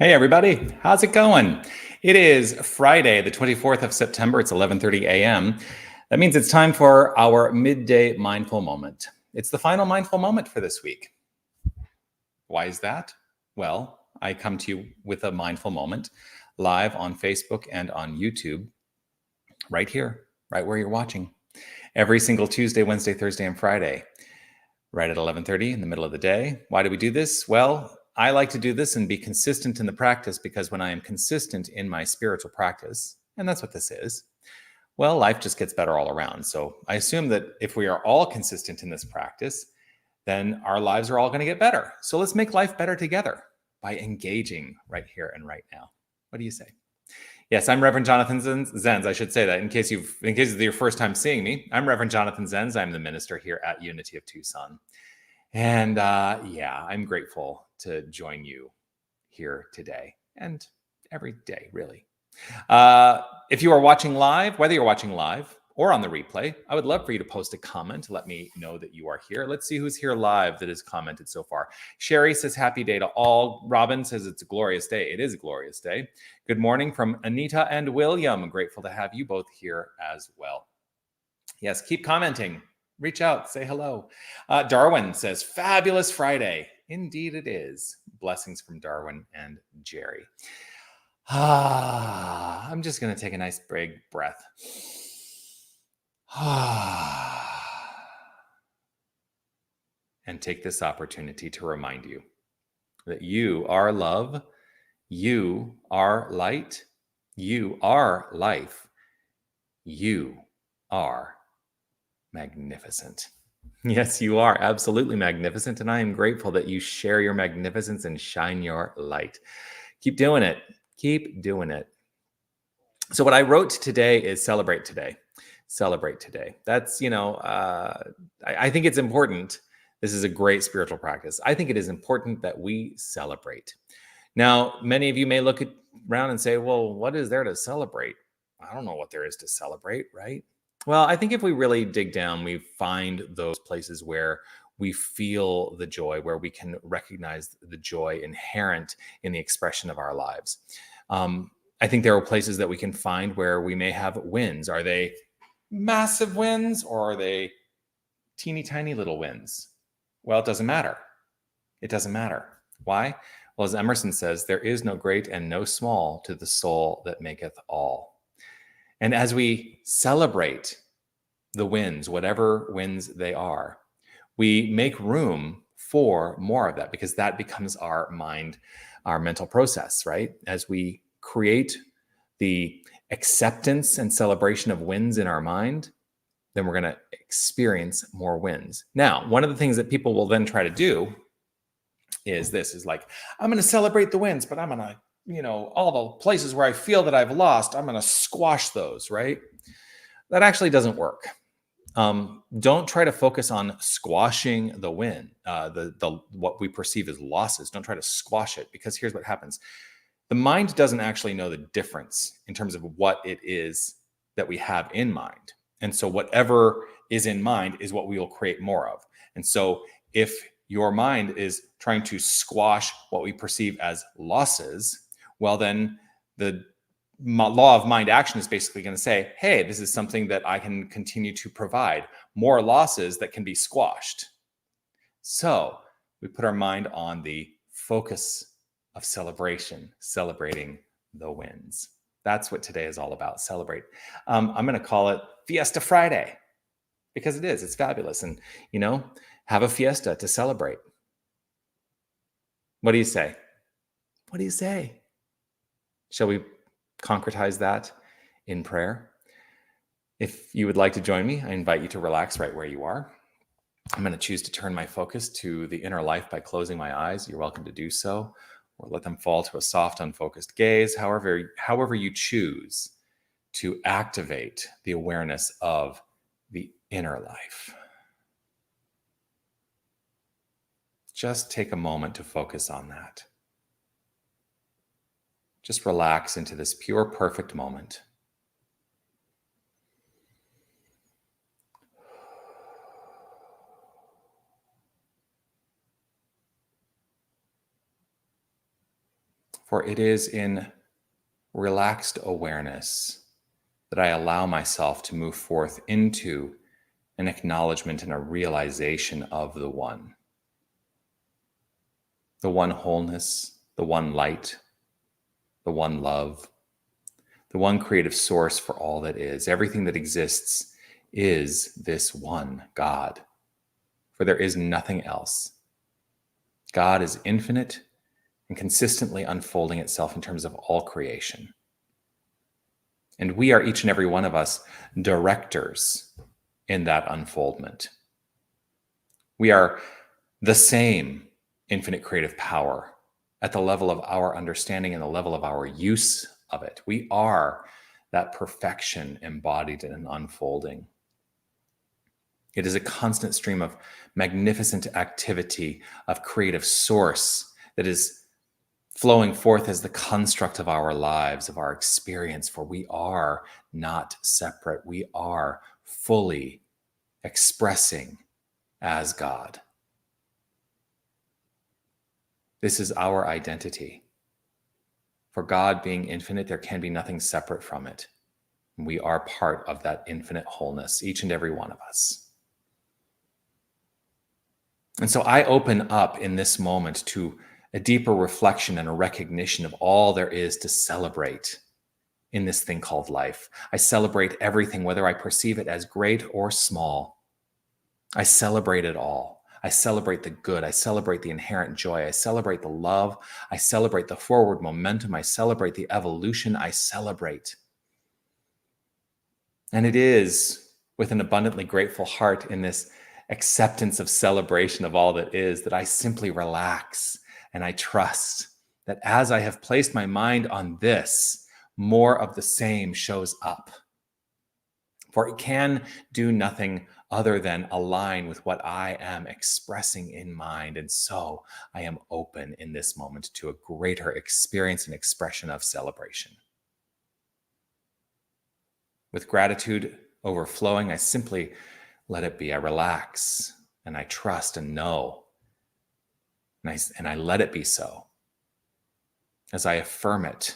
Hey everybody, how's it going? It is Friday, the 24th of September. It's 11:30 a.m. That means it's time for our midday mindful moment. It's the final mindful moment for this week. Why is that? Well, I come to you with a mindful moment live on Facebook and on YouTube, right here, right where you're watching, every single Tuesday, Wednesday, Thursday, and Friday, right at 11:30 in the middle of the day. Why do we do this? Well, I like to do this and be consistent in the practice, because when I am consistent in my spiritual practice, and that's what this is, well, life just gets better all around. So I assume that if we are all consistent in this practice, then our lives are all going to get better. So let's make life better together by engaging right here and right now. What do you say? Yes, I'm Reverend Jonathan Zenz. I should say that in case it's your first time seeing me. I'm Reverend Jonathan Zenz. I'm the minister here at Unity of Tucson. And I'm grateful to join you here today and every day, really. If you are watching live, whether you're watching live or on the replay, I would love for you to post a comment to let me know that you are here. Let's see who's here live that has commented so far. Sherry says, happy day to all. Robin says, it's a glorious day. It is a glorious day. Good morning from Anita and William. I'm grateful to have you both here as well. Yes, keep commenting. Reach out, say hello. Darwin says, fabulous Friday. Indeed it is. Blessings from Darwin and Jerry. I'm just going to take a nice big breath. And take this opportunity to remind you that you are love, you are light, you are life, you are magnificent. Yes, you are absolutely magnificent. And I am grateful that you share your magnificence and shine your light. Keep doing it. Keep doing it. So what I wrote today is celebrate today. Celebrate today. That's, I think it's important. This is a great spiritual practice. I think it is important that we celebrate. Now, many of you may look around and say, well, what is there to celebrate? I don't know what there is to celebrate, right? Well, I think if we really dig down, we find those places where we feel the joy, where we can recognize the joy inherent in the expression of our lives. I think there are places that we can find where we may have wins. Are they massive wins or are they teeny tiny little wins? Well, it doesn't matter. It doesn't matter. Why? Well, as Emerson says, there is no great and no small to the soul that maketh all. And as we celebrate the wins, whatever wins they are, we make room for more of that, because that becomes our mind, our mental process, right? As we create the acceptance and celebration of wins in our mind, then we're going to experience more wins. Now, one of the things that people will then try to do is like, I'm going to celebrate the wins, but I'm going to, all the places where I feel that I've lost, I'm going to squash those, right? That actually doesn't work. Don't try to focus on squashing the win, what we perceive as losses. Don't try to squash it, because here's what happens. The mind doesn't actually know the difference in terms of what it is that we have in mind. And so whatever is in mind is what we will create more of. And so if your mind is trying to squash what we perceive as losses, well, then the law of mind action is basically going to say, hey, this is something that I can continue to provide, more losses that can be squashed. So we put our mind on the focus of celebration, celebrating the wins. That's what today is all about. Celebrate. I'm going to call it Fiesta Friday, because it is. It's fabulous. And, have a fiesta to celebrate. What do you say? What do you say? Shall we concretize that in prayer? If you would like to join me, I invite you to relax right where you are. I'm going to choose to turn my focus to the inner life by closing my eyes. You're welcome to do so, or let them fall to a soft, unfocused gaze, however you choose to activate the awareness of the inner life. Just take a moment to focus on that. Just relax into this pure, perfect moment. For it is in relaxed awareness that I allow myself to move forth into an acknowledgement and a realization of the one wholeness, the one light, the one love, the one creative source for all that is. Everything that exists is this one God, for there is nothing else. God is infinite and consistently unfolding itself in terms of all creation. And we are, each and every one of us, directors in that unfoldment. We are the same infinite creative power at the level of our understanding and the level of our use of it. We are that perfection embodied and unfolding. It is a constant stream of magnificent activity, of creative source that is flowing forth as the construct of our lives, of our experience, for we are not separate. We are fully expressing as God. This is our identity. For God being infinite, there can be nothing separate from it. We are part of that infinite wholeness, each and every one of us. And so I open up in this moment to a deeper reflection and a recognition of all there is to celebrate in this thing called life. I celebrate everything, whether I perceive it as great or small. I celebrate it all. I celebrate the good. I celebrate the inherent joy. I celebrate the love. I celebrate the forward momentum. I celebrate the evolution. I celebrate. And it is with an abundantly grateful heart in this acceptance of celebration of all that is that I simply relax and I trust that as I have placed my mind on this, more of the same shows up. For it can do nothing other than align with what I am expressing in mind. And so I am open in this moment to a greater experience and expression of celebration. With gratitude overflowing, I simply let it be. I relax and I trust and know. And I let it be so. As I affirm it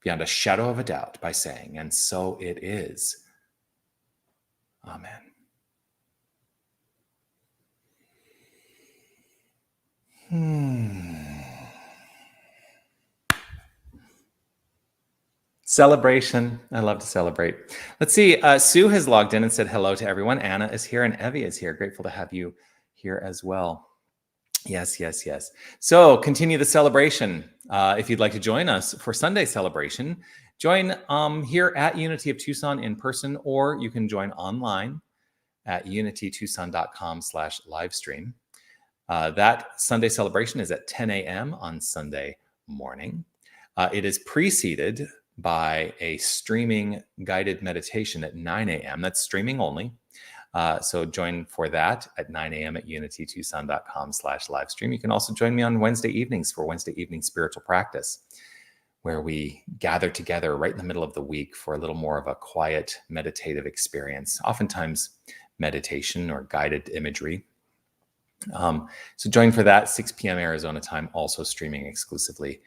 beyond a shadow of a doubt by saying, and so it is. Amen. Celebration. I love to celebrate. Let's see. Sue has logged in and said hello to everyone. Anna is here and Evie is here. Grateful to have you here as well. Yes. So continue the celebration. If you'd like to join us for Sunday celebration, join here at Unity of Tucson in person, or you can join online at unitytucson.com/livestream. That Sunday celebration is at 10 a.m. on Sunday morning. It is preceded by a streaming guided meditation at 9 a.m. That's streaming only. So join for that at 9 a.m. at unitytucson.com/livestream. You can also join me on Wednesday evenings for Wednesday evening spiritual practice, where we gather together right in the middle of the week for a little more of a quiet meditative experience, oftentimes meditation or guided imagery. So join for that, 6 p.m. Arizona time, also streaming exclusively.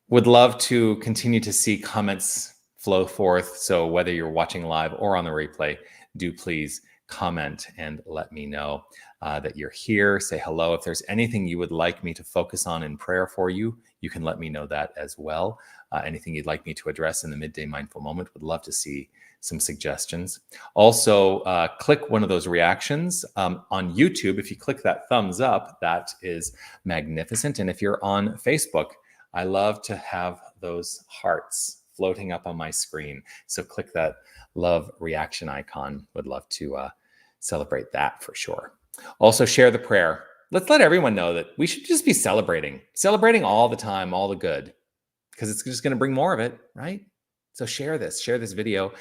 Would love to continue to see comments flow forth. So whether you're watching live or on the replay, do please comment and let me know that you're here. Say hello. If there's anything you would like me to focus on in prayer for you, you can let me know that as well. Anything you'd like me to address in the Midday Mindful Moment, would love to see some suggestions. Also, click one of those reactions on YouTube. If you click that thumbs up, that is magnificent. And if you're on Facebook, I love to have those hearts floating up on my screen. So click that love reaction icon. Would love to celebrate that for sure. Also share the prayer. Let's let everyone know that we should just be celebrating all the time, all the good, because it's just going to bring more of it, right? So share this video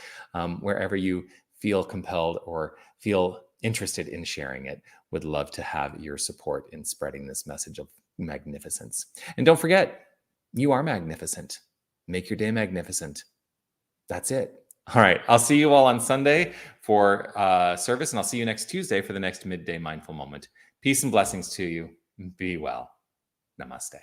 wherever you feel compelled or feel interested in sharing it. Would love to have your support in spreading this message of magnificence. And don't forget, you are magnificent. Make your day magnificent. That's it. All right. I'll see you all on Sunday for service, and I'll see you next Tuesday for the next Midday Mindful Moment. Peace and blessings to you. Be well. Namaste.